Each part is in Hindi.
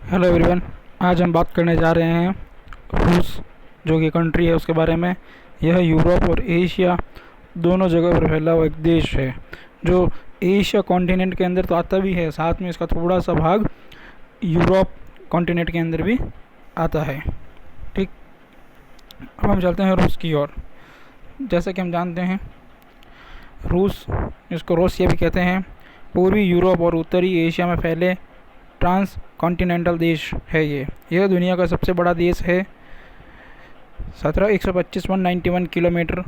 Hello everyone. आज हम बात करने जा रहे हैं रूस जो कि कंट्री है उसके बारे में। यह यूरोप और एशिया दोनों जगह पर फैला हुआ एक देश है जो एशिया कॉन्टिनेंट के अंदर तो आता भी है, साथ में इसका थोड़ा सा भाग यूरोप कॉन्टिनेंट के अंदर भी आता है। ठीक, अब हम चलते हैं रूस की ओर। जैसा कि हम जानते हैं रूस, इसको रोसिया भी कहते हैं, पूर्वी यूरोप और उत्तरी एशिया में फैले ट्रांस कॉन्टिनेंटल देश है। यह दुनिया का सबसे बड़ा देश है। 191 किलोमीटर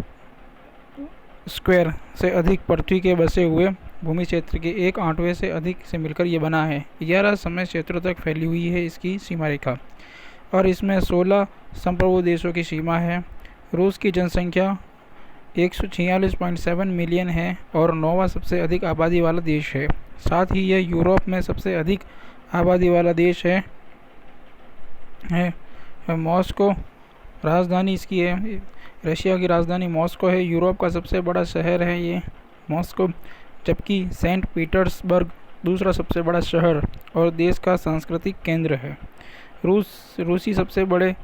स्क्वायर से अधिक पृथ्वी के बसे हुए भूमि क्षेत्र के 1/8 से अधिक से मिलकर ये बना है। 11 समय क्षेत्रों तक फैली हुई है इसकी सीमा रेखा और इसमें 16 संप्रभु देशों की सीमा है। रूस की जनसंख्या 146.7 मिलियन है और 9वां सबसे अधिक आबादी वाला देश है। साथ ही यह यूरोप में सबसे अधिक आबादी वाला देश है। मॉस्को राजधानी इसकी है। रशिया की राजधानी मॉस्को है। यूरोप का सबसे बड़ा शहर है ये मॉस्को, जबकि सेंट पीटर्सबर्ग दूसरा सबसे बड़ा शहर और देश का सांस्कृतिक केंद्र है। रूसी सबसे बड़े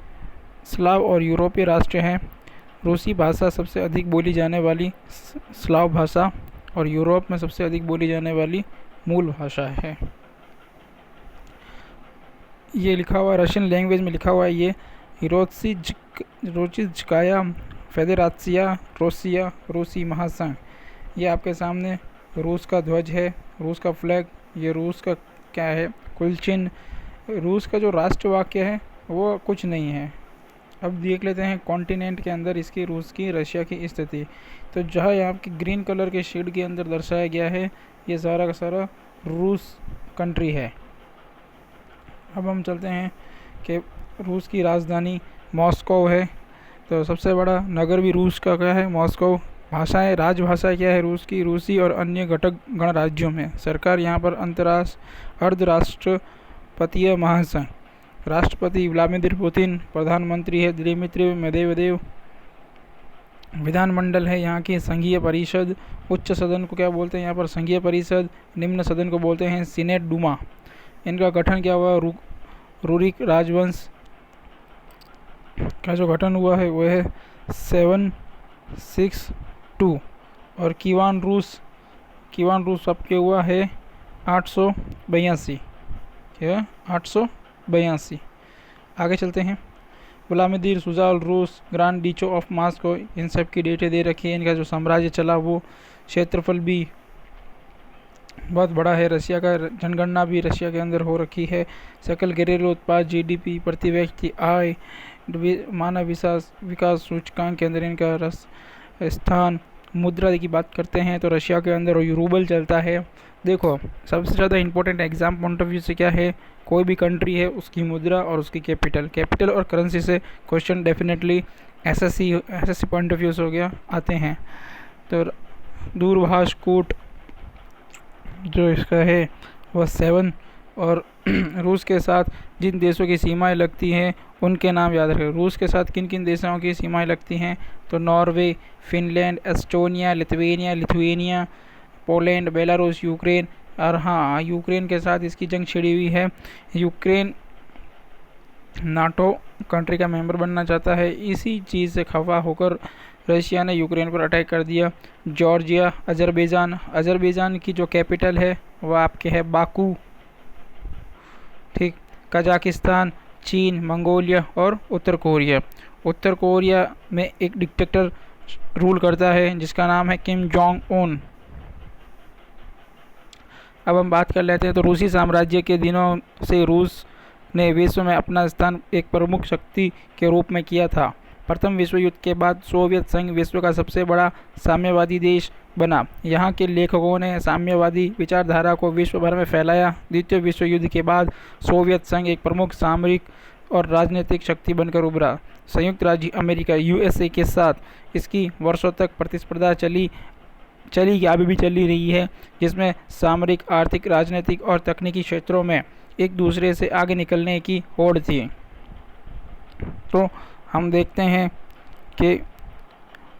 स्लाव और यूरोपीय राष्ट्र हैं। रूसी भाषा सबसे अधिक बोली जाने वाली स्लाव भाषा और यूरोप में सबसे अधिक बोली जाने वाली मूल भाषा है। ये लिखा हुआ रशियन लैंग्वेज में लिखा हुआ है ये रोचिज्काया फेडरेसिया रोसिया रूसी महासंघ। ये आपके सामने रूस का ध्वज है, रूस का फ्लैग। ये रूस का क्या है, कुल चिन्ह। रूस का जो राष्ट्रवाक्य है वो कुछ नहीं है। अब देख लेते हैं कॉन्टिनेंट के अंदर इसकी रूस की रशिया की स्थिति। तो जहाँ यहाँ की ग्रीन कलर के शेड के अंदर दर्शाया गया है ये सारा का सारा रूस कंट्री है। अब हम चलते हैं कि रूस की राजधानी मॉस्को है। तो सबसे बड़ा नगर भी रूस का क्या है, मॉस्को। भाषाएं, राजभाषा क्या है रूस की, रूसी और अन्य घटक गणराज्यों में। सरकार यहाँ पर अर्धराष्ट्रपतीय महासंघ। राष्ट्रपति व्लादिमीर पुतिन, प्रधानमंत्री है दिमित्री मेदवेदेव। विधानमंडल है यहाँ की संघीय परिषद। उच्च सदन को क्या बोलते हैं यहाँ पर, संघीय परिषद। निम्न सदन को बोलते हैं सीनेट डूमा। इनका गठन क्या हुआ, रूरिक राजवंश का जो गठन हुआ है वो है 762 और कीवान रूस सबके हुआ है 882। क्या, 882। आगे चलते हैं। व्लादिमीर सुजाल रूस, ग्रांड डीचो ऑफ मॉस्को, इन सब की डेटें दे रखी है। इनका जो साम्राज्य चला वो क्षेत्रफल भी बहुत बड़ा है। रशिया का जनगणना भी रशिया के अंदर हो रखी है। सकल घरेलू उत्पाद, जीडीपी, प्रति व्यक्ति आय, मानव विकास सूचकांक के अंदर इनका स्थान। मुद्रा की बात करते हैं तो रशिया के अंदर रूबल चलता है। देखो, सबसे ज़्यादा important exam point of view से क्या है, कोई भी कंट्री है उसकी मुद्रा और उसकी कैपिटल और करेंसी से question definitely SSC point of view से हो गया आते हैं। तो दूरभाष कूट जो इसका है वह 7 और रूस के साथ जिन देशों की सीमाएं लगती हैं उनके नाम याद रखें। रूस के साथ किन किन देशों की सीमाएं लगती हैं तो Norway, Finland, Estonia, Lithuania, Poland, Belarus, Ukraine. और हाँ, यूक्रेन के साथ इसकी जंग छिड़ी हुई है। यूक्रेन नाटो कंट्री का मेंबर बनना चाहता है। इसी चीज़ से खफा होकर रशिया ने यूक्रेन पर अटैक कर दिया। जॉर्जिया, अजरबैजान की जो कैपिटल है वह आपके है बाकू। ठीक, कजाकिस्तान, चीन, मंगोलिया और उत्तर कोरिया में एक डिक्टेटर रूल करता है जिसका नाम है किम जोंग उन। अब हम बात कर लेते हैं तो रूसी साम्राज्य के दिनों से रूस ने विश्व में अपना स्थान एक प्रमुख शक्ति के रूप में किया था। प्रथम विश्व युद्ध के बाद सोवियत संघ विश्व का सबसे बड़ा साम्यवादी देश बना। यहाँ के लेखकों ने साम्यवादी विचारधारा को विश्व भर में फैलाया। द्वितीय विश्व युद्ध के बाद सोवियत संघ एक प्रमुख सामरिक और राजनीतिक शक्ति बनकर उभरा। संयुक्त राज्य अमेरिका यूएसए के साथ इसकी वर्षों तक प्रतिस्पर्धा चली अभी भी चली रही है, जिसमें सामरिक, आर्थिक, राजनीतिक और तकनीकी क्षेत्रों में एक दूसरे से आगे निकलने की होड़ थी। तो हम देखते हैं कि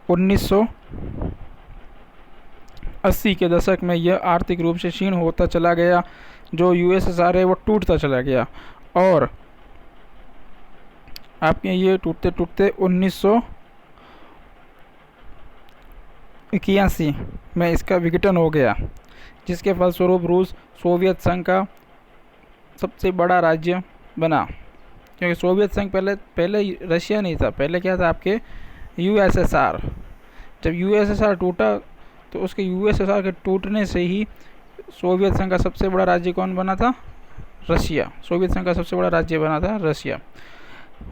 1980 के दशक में यह आर्थिक रूप से क्षीण होता चला गया। जो यूएसएसआर है वो टूटता चला गया और आपके ये टूटते टूटते 1981 में इसका विघटन हो गया, जिसके फलस्वरूप रूस सोवियत संघ का सबसे बड़ा राज्य बना। क्योंकि सोवियत संघ पहले रशिया नहीं था, पहले क्या था आपके यूएसएसआर। जब यूएसएसआर टूटा तो उसके यूएसएसआर के टूटने से ही सोवियत संघ का सबसे बड़ा राज्य कौन बना था? रशिया। सोवियत संघ का सबसे बड़ा राज्य बना था रशिया।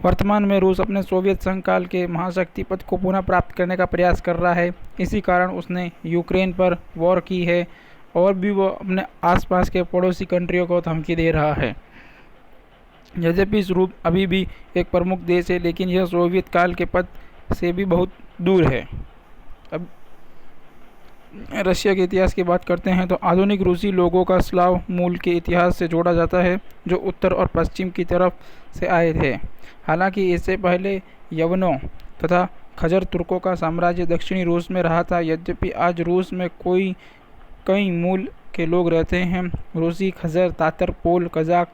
वर्तमान में रूस अपने सोवियत संघ काल के महाशक्ति पद को पुनः प्राप्त करने का प्रयास कर रहा है। इसी कारण उसने यूक्रेन पर वॉर की है और भी वो अपने आसपास के पड़ोसी कंट्रियों को धमकी दे रहा है। यद्यपि रूस अभी भी एक प्रमुख देश है, लेकिन यह सोवियत काल के पद से भी बहुत दूर है। अब रशिया के इतिहास की बात करते हैं तो आधुनिक रूसी लोगों का स्लाव मूल के इतिहास से जोड़ा जाता है, जो उत्तर और पश्चिम की तरफ से आए थे। हालांकि इससे पहले यवनों तथा खजर तुर्कों का साम्राज्य दक्षिणी रूस में रहा था। यद्यपि आज रूस में कई मूल के लोग रहते हैं। रूसी, खजर, तातर, पोल, कजाक,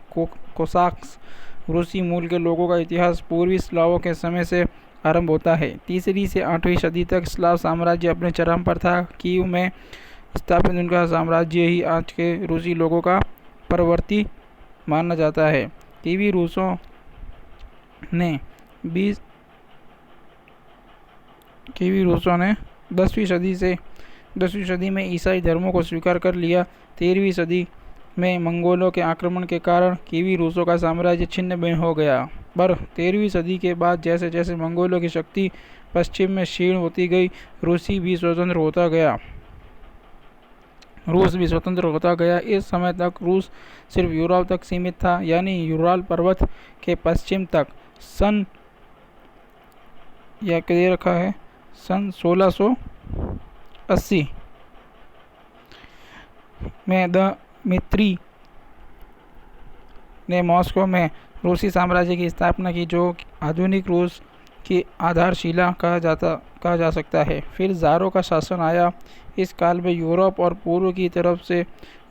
कोसाक्स रूसी मूल के लोगों का इतिहास पूर्वी स्लावों के समय से आरंभ होता है। 3वीं से 8वीं सदी तक स्लाव साम्राज्य अपने चरम पर था। कीव में स्थापित उनका साम्राज्य ही आज के रूसी लोगों का परवर्ती माना जाता है। कीवी रूसों ने 10वीं सदी में ईसाई धर्मों को स्वीकार कर लिया। 13वीं सदी में मंगोलों के आक्रमण के कारण कीवी रूसों का साम्राज्य छिन्न भिन्न हो गया। पर 13वीं सदी के बाद जैसे जैसे मंगोलों की शक्ति पश्चिम में क्षीण होती गई, रूस भी स्वतंत्र होता गया। इस समय तक रूस सिर्फ यूरोप तक सीमित था, यानी यूराल पर्वत के पश्चिम तक। सन 1680 में दमित्री ने मॉस्को में रूसी साम्राज्य की स्थापना की, जो आधुनिक रूस की आधारशिला कहा जा सकता है। फिर ज़ारों का शासन आया। इस काल में यूरोप और पूर्व की तरफ से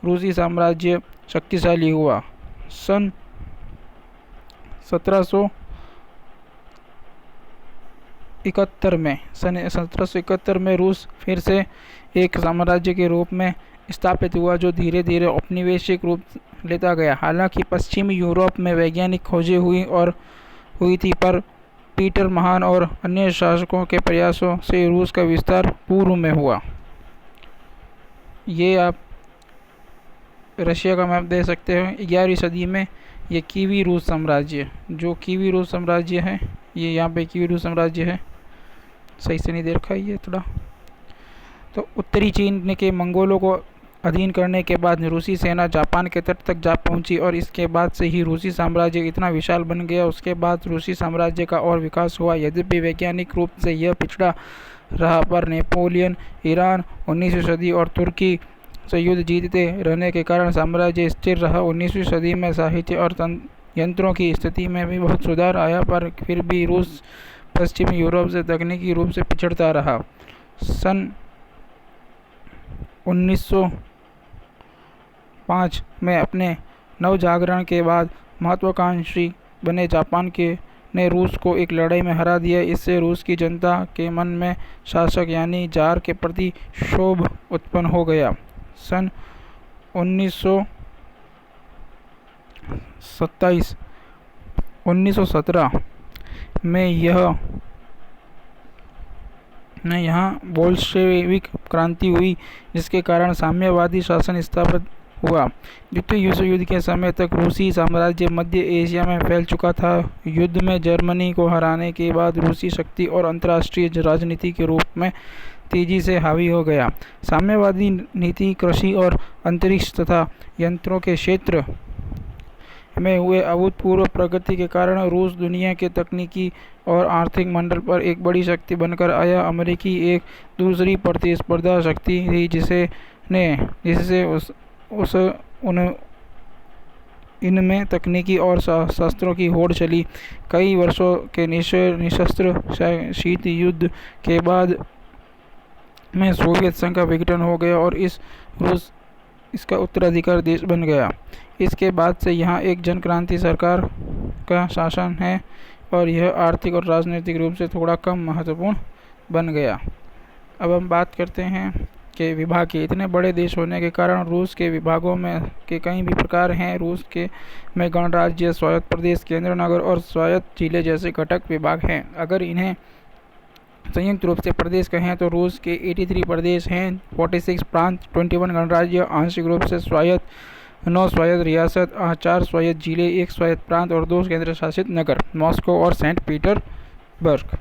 रूसी साम्राज्य शक्तिशाली हुआ। सन 1771 में रूस फिर से एक साम्राज्य के रूप में स्थापित हुआ, जो धीरे धीरे औपनिवेशिक रूप लेता गया। हालांकि पश्चिमी यूरोप में वैज्ञानिक खोजें हुई थी, पर पीटर महान और अन्य शासकों के प्रयासों से रूस का विस्तार पूर्व में हुआ। ये आप रशिया का मैप दे सकते हो। 11वीं सदी में ये कीवी रूस साम्राज्य, है, ये यहाँ पे कीवी रूस साम्राज्य है। सही से नहीं दे रखा है ये थोड़ा। तो उत्तरी चीन के मंगोलों को अधीन करने के बाद रूसी सेना जापान के तट तक जा पहुंची और इसके बाद से ही रूसी साम्राज्य इतना विशाल बन गया। उसके बाद रूसी साम्राज्य का और विकास हुआ। यद्यपि वैज्ञानिक रूप से यह पिछड़ा रहा, पर नेपोलियन, ईरान, 19वीं सदी और तुर्की से युद्ध जीतते रहने के कारण साम्राज्य स्थिर रहा। 19वीं सदी में साहित्य और यंत्रों की स्थिति में भी बहुत सुधार आया, पर फिर भी रूस पश्चिमी यूरोप से तकनीकी रूप से पिछड़ता रहा। सन 1905 में अपने नवजागरण के बाद महत्वाकांक्षी बने जापान ने रूस को एक लड़ाई में हरा दिया। इससे रूस की जनता के मन में शासक यानी जार के प्रति क्षोभ उत्पन्न हो गया। सन 1917 में यहाँ बोल्शेविक क्रांति हुई, जिसके कारण साम्यवादी शासन स्थापित हुआ। द्वितीय विश्व युद्ध के समय तक रूसी साम्राज्य मध्य एशिया में फैल चुका था। युद्ध में जर्मनी को हराने के बाद रूसी शक्ति और अंतर्राष्ट्रीय राजनीति के रूप में तेजी से हावी हो गया। साम्यवादी नीति कृषि और अंतरिक्ष तथा यंत्रों के क्षेत्र में हुए अभूतपूर्व प्रगति के कारण रूस दुनिया के तकनीकी और आर्थिक मंडल पर एक बड़ी शक्ति बनकर आया। अमेरिकी एक दूसरी प्रतिस्पर्धा शक्ति थी, जिससे इनमें तकनीकी और शस्त्रों की होड़ चली। कई वर्षों के निशस्त्र शीत युद्ध के बाद में सोवियत संघ का विघटन हो गया और इस रूस इसका उत्तराधिकारी देश बन गया। इसके बाद से यहाँ एक जन क्रांति सरकार का शासन है और यह आर्थिक और राजनीतिक रूप से थोड़ा कम महत्वपूर्ण बन गया। अब हम बात करते हैं कि विभाग के इतने बड़े देश होने के कारण रूस के विभागों में के कई भी प्रकार हैं। रूस के में गणराज्य, स्वायत्त प्रदेश, केंद्र नगर और स्वायत्त जिले जैसे घटक विभाग हैं। अगर इन्हें संयुक्त रूप से प्रदेश कहें तो रूस के 83 प्रदेश हैं, 46 प्रांत, 21 गणराज्य, आंशिक रूप से स्वायत्त, 9 स्वायत्त रियासत, 4 स्वायत्त जिले, 1 स्वायत्त प्रांत और 2 केंद्र शासित नगर, मॉस्को और सेंट पीटर्सबर्ग।